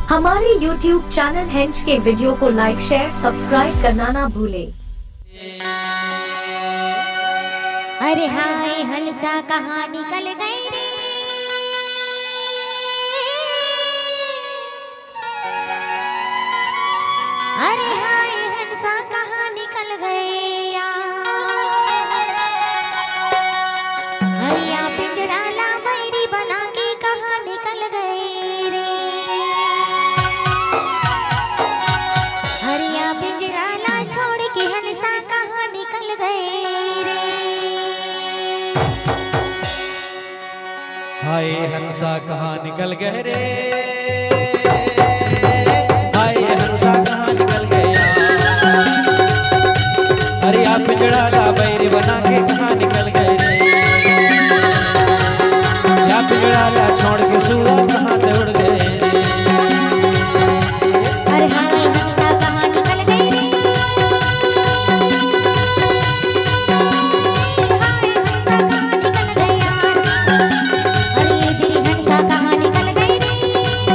हमारे YouTube channel हेंच के वीडियो को लाइक शेयर सब्सक्राइब करना ना भूले। अरे हाय हंसा कहाँ निकल गई रे, अरे हाय हंसा कहाँ निकल गए यार, हरिया पिंजड़ा ला बैरी बना के कहाँ निकल गए रे, हरिया पिंजरा ला छोड़ के हंसा कहाँ निकल गए रे। हाय हंसा कहाँ निकल गए रे, हाय हंसा कहाँ निकल गया, अरे आप पिंजड़ा ला बैरी बना के कहाँ निकल गए रे, या पिंजड़ा ला छोड़ के सूरा कहाँ दौड़ गए रे। अरे हाय हंसा कहाँ निकल गई रे, हाय हंसा कहाँ निकल गया, अरे ये दिल हंसा कहाँ निकल गई रे,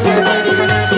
बैरी बना के